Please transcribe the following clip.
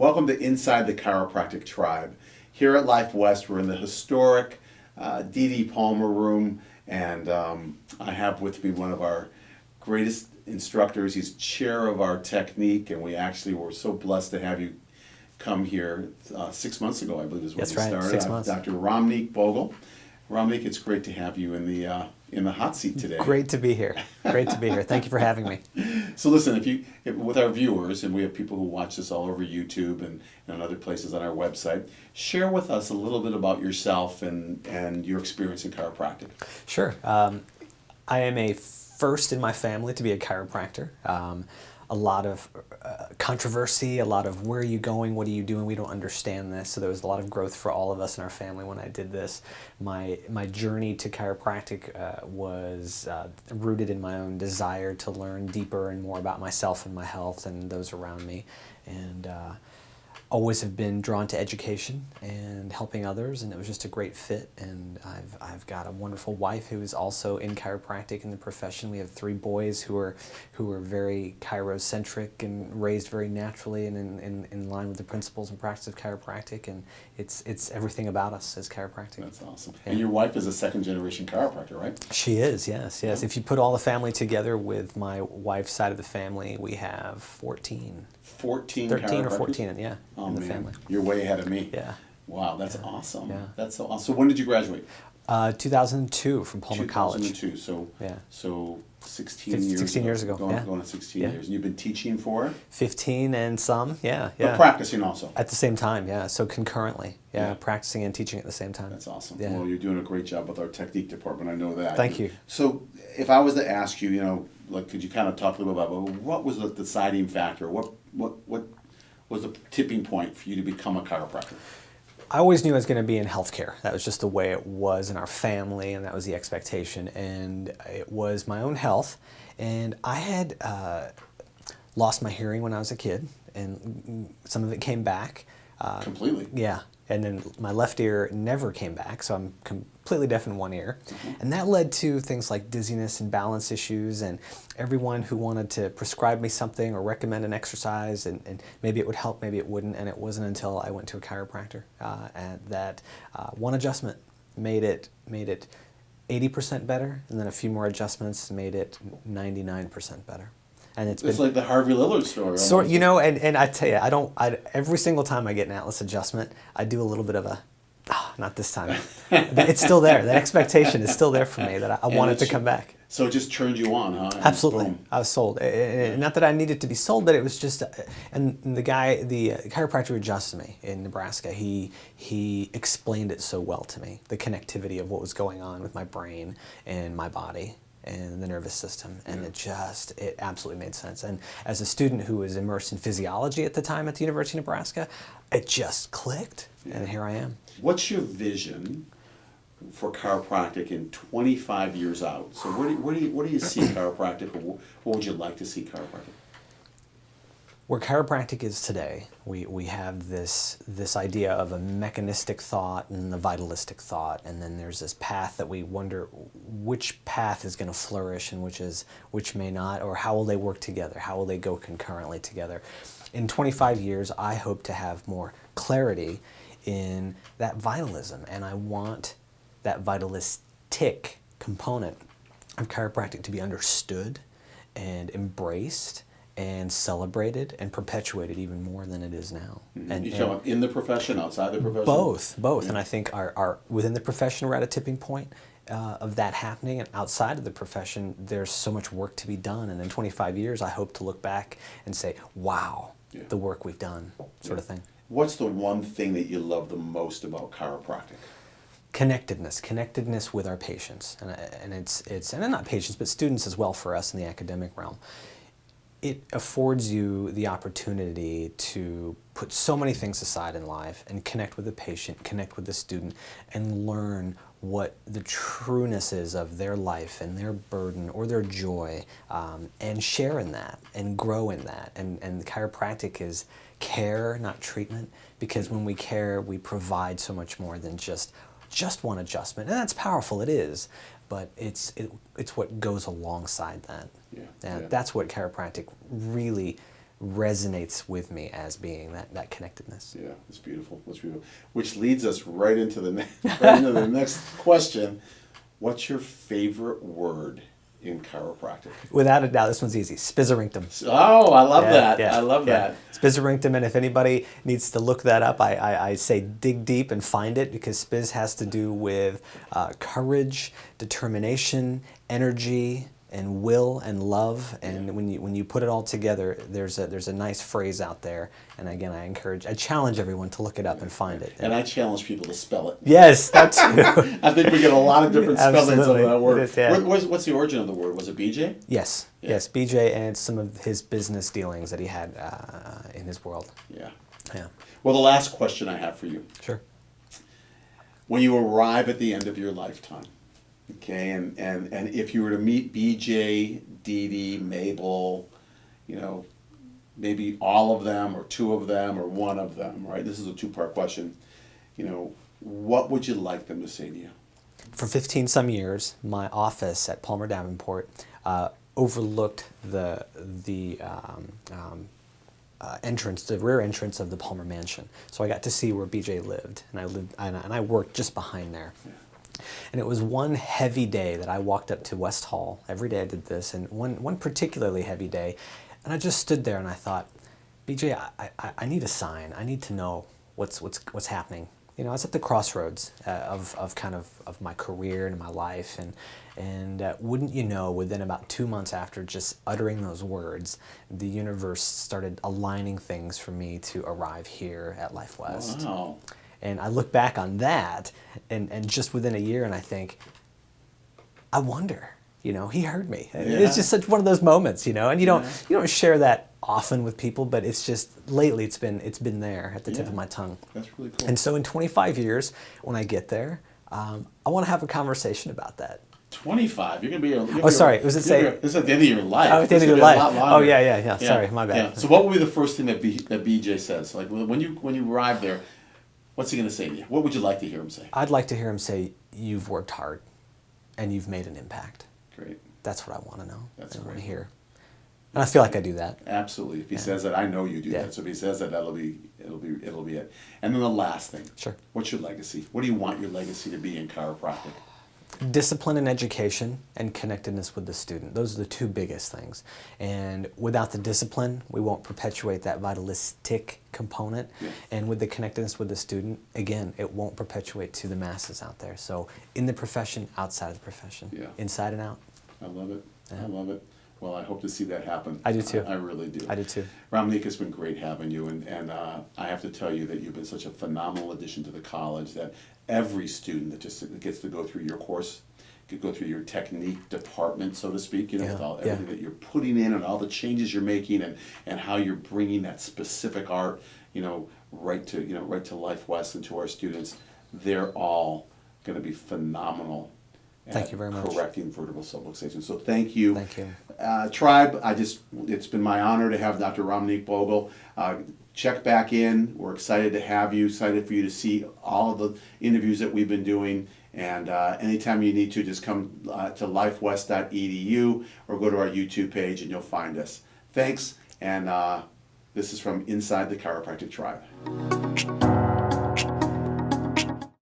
Welcome to Inside the Chiropractic Tribe. Here at Life West, we're in the historic D.D. Palmer room, and I have with me one of our greatest instructors. He's chair of our technique, and we actually were so blessed to have you come here 6 months ago, I believe is when That's you right, started. 6 months. Dr. Ramneek Bhogal. Ramneek, it's great to have you in the hot seat today. Great to be here. Great to be here. Thank you for having me. So listen, if with our viewers, and we have people who watch this all over YouTube and other places on our website, share with us a little bit about yourself and your experience in chiropractic. Sure. I am a first in my family to be a chiropractor. A lot of controversy, a lot of where are you going, what are you doing, we don't understand this. So there was a lot of growth for all of us in our family when I did this. My journey to chiropractic was rooted in my own desire to learn deeper and more about myself and my health and those around me. And always have been drawn to education and helping others, and it was just a great fit. And I've got a wonderful wife who is also in chiropractic in the profession. We have 3 boys who are very chirocentric and raised very naturally and in line with the principles and practice of chiropractic, and it's everything about us as chiropractic. That's awesome. Yeah. And your wife is a second-generation chiropractor, right? She is, yes. Yeah. If you put all the family together with my wife's side of the family, we have 13 13 or 14, chiropractors? yeah, Oh, in the man. family. You're way ahead of me. Yeah. Wow, that's awesome. Yeah. That's so awesome. So when did you graduate? 2002 from Palmer College. 2002. So Yeah. so 16 years 16 years ago, Going, yeah. going on 16 Yeah. years. And you've been teaching for? 15 and some, yeah. But practicing also. At the same time, yeah. So concurrently, Yeah. practicing and teaching at the same time. That's awesome. Yeah. Well, you're doing a great job with our technique department. I know that. Thank you. So if I was to ask you, could you kind of talk a little bit about what was the deciding factor? What was the tipping point for you to become a chiropractor? I always knew I was going to be in healthcare. That was just the way it was in our family, and that was the expectation. And it was my own health. And I had lost my hearing when I was a kid, and some of it came back. Completely? Yeah. And then my left ear never came back, so I'm completely deaf in one ear. Mm-hmm. And that led to things like dizziness and balance issues, and everyone who wanted to prescribe me something or recommend an exercise, and maybe it would help, maybe it wouldn't, and it wasn't until I went to a chiropractor and that one adjustment made it 80% better, and then a few more adjustments made it 99% better. And it's like the Harvey Lillard story. And I tell you, every single time I get an Atlas adjustment, I do a little bit of not this time. It's still there. That expectation is still there for me that I want it to come back. So it just turned you on, huh? And Absolutely. boom. I was sold. Not that I needed to be sold, but it was just, and the chiropractor who adjusted me in Nebraska, he explained it so well to me, the connectivity of what was going on with my brain and my body and the nervous system, and it absolutely made sense. And as a student who was immersed in physiology at the time at the University of Nebraska, it just clicked, and here I am. What's your vision for chiropractic in 25 years out? So where do you see chiropractic, or what would you like to see chiropractic? Where chiropractic is today, we have this idea of a mechanistic thought and the vitalistic thought, and then there's this path that we wonder which path is going to flourish and which may not, or how will they work together, how will they go concurrently together. In 25 years, I hope to have more clarity in that vitalism, and I want that vitalistic component of chiropractic to be understood and embraced and celebrated and perpetuated even more than it is now. Mm-hmm. And, you talking about in the profession, outside the profession? Both. Yeah. And I think our within the profession we're at a tipping point of that happening, and outside of the profession there's so much work to be done. And in 25 years I hope to look back and say, wow, the work we've done, sort of thing. What's the one thing that you love the most about chiropractic? Connectedness with our patients, and and not patients, but students as well for us in the academic realm. It affords you the opportunity to put so many things aside in life and connect with the patient, connect with the student, and learn what the trueness is of their life and their burden or their joy, and share in that and grow in that. And the chiropractic is care, not treatment, because when we care, we provide so much more than just one adjustment. And that's powerful, it is, but it's what goes alongside that. Yeah. That's what chiropractic really resonates with me as being that connectedness. Yeah, it's beautiful. It's beautiful. Which leads us right into the right into the next question. What's your favorite word in chiropractic? Without a doubt, this one's easy. Spizzerinctum. Oh, I love Yeah, that. yeah, I love yeah. that. Spizzerinctum, and if anybody needs to look that up, I say dig deep and find it, because spiz has to do with courage, determination, energy, and will and love. And when you put it all together, there's a nice phrase out there. And again, I challenge everyone to look it up and find it. And I challenge people to spell it. Yes, that too. I think we get a lot of different spellings of Absolutely. that word. It is, yeah. What's the origin of the word? Was it BJ? Yes, Yeah. yes, BJ and some of his business dealings that he had in his world. Yeah. Yeah. Well, the last question I have for you. Sure. When you arrive at the end of your lifetime, okay, and if you were to meet BJ, Dee Dee, Mabel, maybe all of them or two of them or one of them, right? This is a two-part question. What would you like them to say to you? For 15 some years, my office at Palmer Davenport overlooked the entrance, the rear entrance of the Palmer Mansion. So I got to see where BJ lived, and I worked just behind there. Yeah. And it was one heavy day that I walked up to West Hall. Every day I did this, and one particularly heavy day, and I just stood there and I thought, BJ, I need a sign. I need to know what's happening. I was at the crossroads of my career and my life, and wouldn't you know, within about 2 months after just uttering those words, the universe started aligning things for me to arrive here at Life West. Wow. And I look back on that, and just within a year, and I think, I wonder, he heard me. Yeah. It's just such one of those moments, and you don't share that often with people, but it's just lately it's been there at the tip of my tongue. That's really cool. And so in 25 years, when I get there, I want to have a conversation about that. 25. You're gonna be. Oh, sorry. Was it say? This is at the end of your life. Oh, at the end of your life. Oh, yeah. Sorry, my bad. Yeah. So what would be the first thing that BJ says? Like when you arrive there, what's he gonna say to you? What would you like to hear him say? I'd like to hear him say, "You've worked hard, and you've made an impact." Great. That's what I want to know. That's I want great. to hear. And I feel like I do that. Absolutely. If he says that, I know you do Yeah. that. So if he says that, it'll be it. And then the last thing. Sure. What's your legacy? What do you want your legacy to be in chiropractic? Discipline and education, and connectedness with the student. Those are the two biggest things. And without the discipline, we won't perpetuate that vitalistic component. Yeah. And with the connectedness with the student, again, it won't perpetuate to the masses out there. So in the profession, outside of the profession, Yeah. inside and out. I love it. Yeah. I love it. Well, I hope to see that happen. I do too. I really do. I do too. Ramneek, it's been great having you, and I have to tell you that you've been such a phenomenal addition to the college that every student that just gets to go through your course, could go through your technique department, so to speak, Yeah, with all yeah. everything that you're putting in and all the changes you're making and how you're bringing that specific art, right to Life West and to our students. They're all going to be phenomenal. Thank you very much. Correcting vertebral subluxation. So thank you. Thank you. Tribe, it's been my honor to have Dr. Ramneek Bhogal. Check back in. We're excited to have you, excited for you to see all of the interviews that we've been doing. And anytime you need to, just come to lifewest.edu or go to our YouTube page and you'll find us. Thanks. And this is from Inside the Chiropractic Tribe.